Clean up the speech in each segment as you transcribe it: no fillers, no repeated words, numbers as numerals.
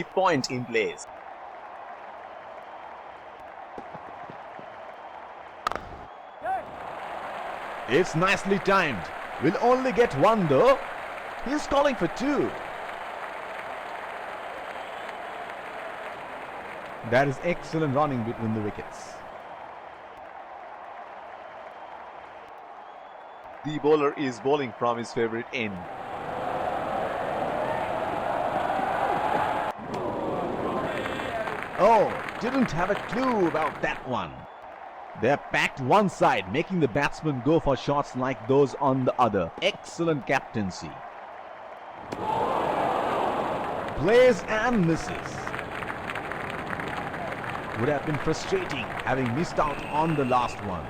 keep point in place. It's nicely timed. Will only get one though. He's calling for two. That is excellent running between the wickets. The bowler is bowling from his favorite end. Oh, didn't have a clue about that one. They're packed one side, making the batsman go for shots like those on the other. Excellent captaincy. Plays and misses. Would have been frustrating having missed out on the last one.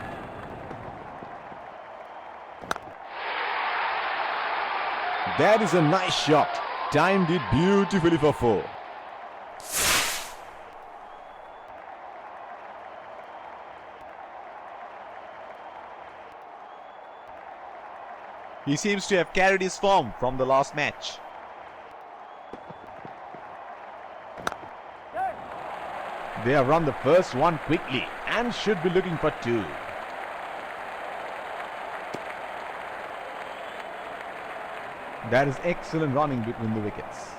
That is a nice shot. Timed it beautifully for four. He seems to have carried his form from the last match. They have run the first one quickly and should be looking for two. That is excellent running between the wickets.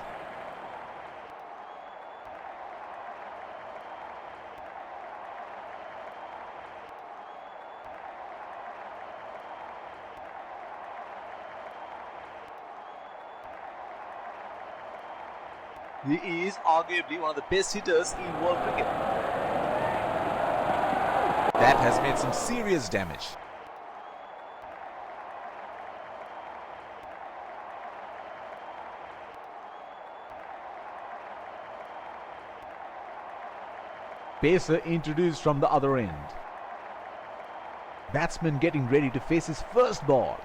He is arguably one of the best hitters in world cricket. That has made some serious damage. Pacer introduced from the other end. Batsman getting ready to face his first ball.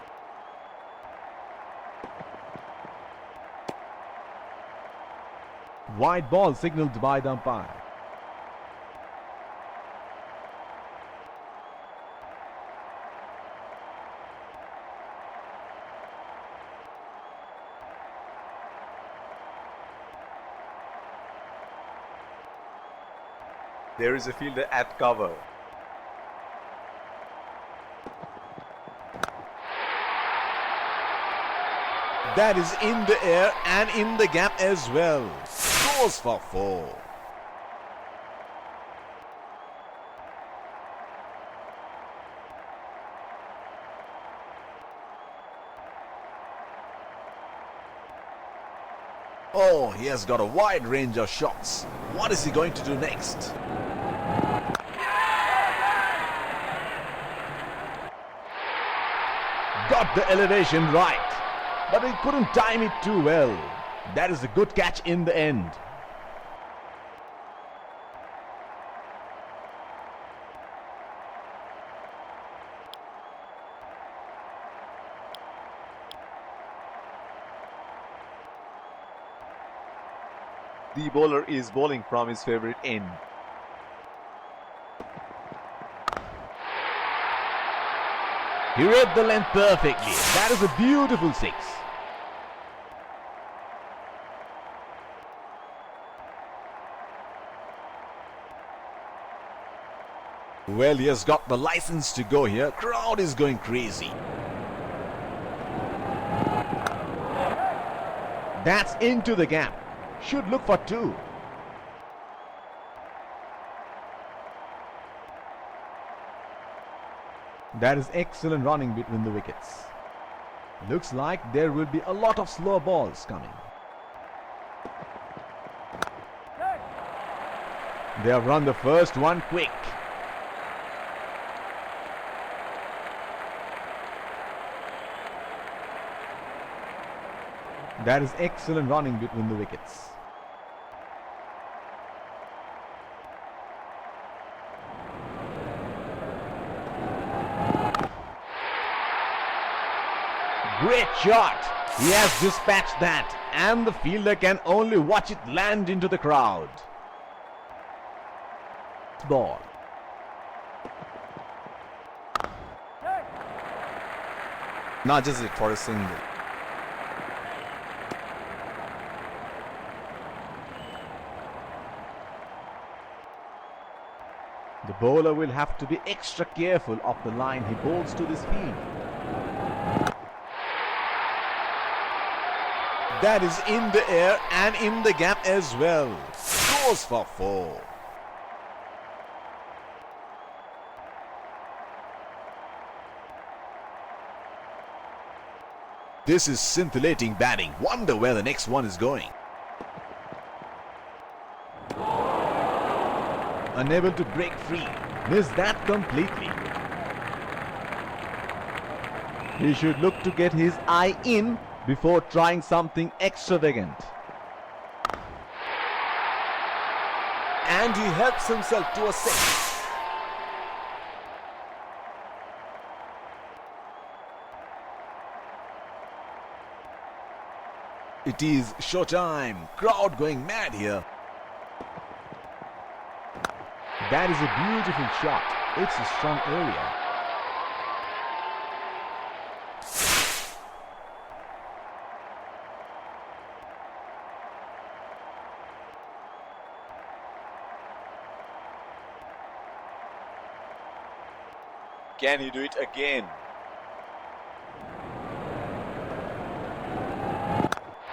Wide ball signaled by the umpire. There is a fielder at cover. That is in the air and in the gap as well. Goes for four. Oh, he has got a wide range of shots. What is he going to do next? Got the elevation right, but he couldn't time it too well. That is a good catch in the end. The bowler is bowling from his favorite end. He read the length perfectly. That is a beautiful six. Well, he has got the license to go here. Crowd is going crazy. That's into the gap. Should look for two. That is excellent running between the wickets. Looks like there will be a lot of slow balls coming. They have run the first one quick. That is excellent running between the wickets. Great shot. He has dispatched that, and the fielder can only watch it land into the crowd. Ball. Nudges it for a single. bowler will have to be extra careful of the line he bowls to this field. That is in the air and in the gap as well. Goes for 4. This is scintillating batting. Wonder where the next one is going. Unable to break free. Missed that completely. He should look to get his eye in before trying something extravagant. And he helps himself to a 6. It is showtime. Crowd going mad here. That is a beautiful shot. It's a strong area. Can he do it again?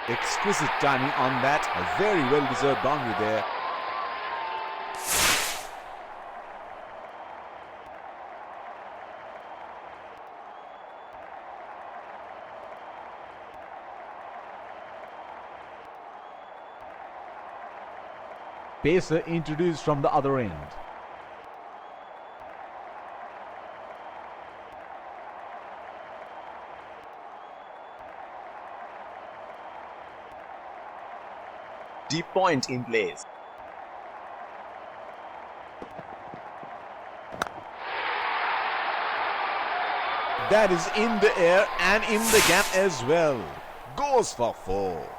Exquisite timing on that. A very well-deserved boundary there. Pacer introduced from the other end. Deep point in place. That is in the air and in the gap as well. Goes for 4.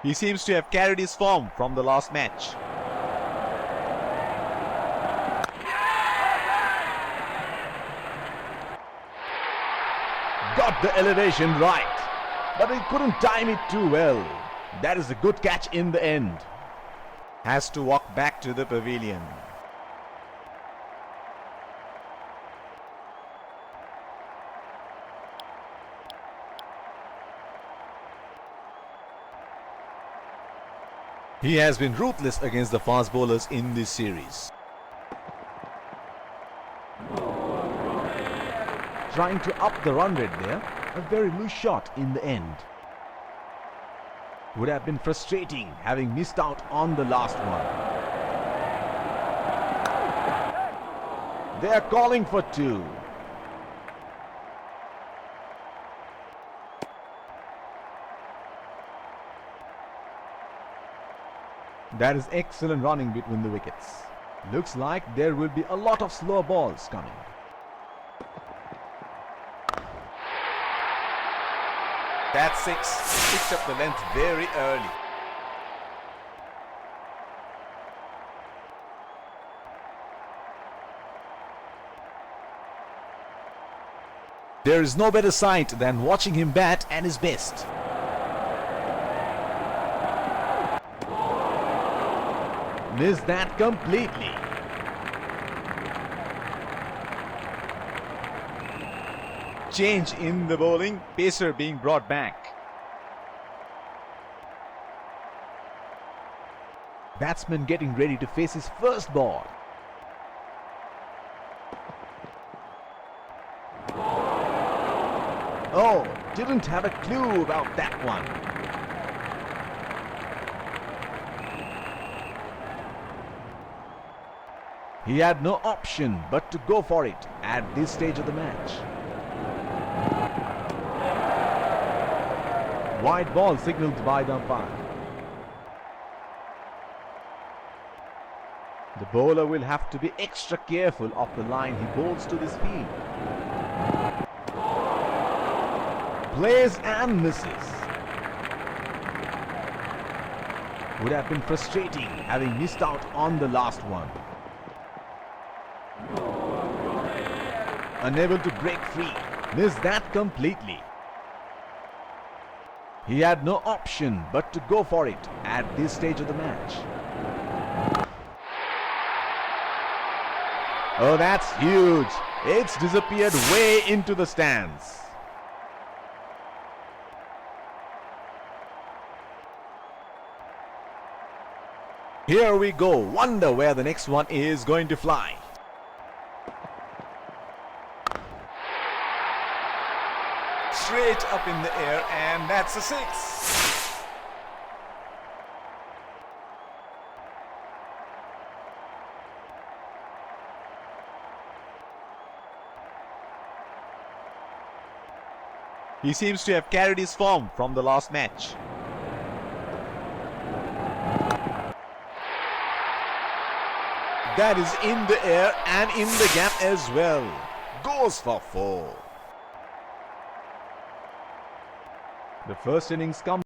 He seems to have carried his form from the last match. Got the elevation right, but he couldn't time it too well. That is a good catch in the end. Has to walk back to the pavilion. He has been ruthless against the fast bowlers in this series. Trying to up the run rate there. A very loose shot in the end. Would have been frustrating having missed out on the last one. They are calling for 2. That is excellent running between the wickets. Looks like there will be a lot of slow balls coming. That's 6. Picked up the length very early. There is no better sight than watching him bat at his best. Missed that completely. Change in the bowling. Pacer being brought back. Batsman getting ready to face his first ball. Oh, didn't have a clue about that one. He had no option but to go for it at this stage of the match. Wide ball signaled by the umpire. The bowler will have to be extra careful of the line he bowls to this field. Plays and misses. Would have been frustrating having missed out on the last one. unable to break free. Missed that completely. He had no option but to go for it at this stage of the match. Oh, that's huge. It's disappeared way into the stands. Here we go. Wonder where the next one is going to fly. Straight up in the air, and that's a 6. He seems to have carried his form from the last match. That is in the air and in the gap as well. Goes for 4. The first innings comes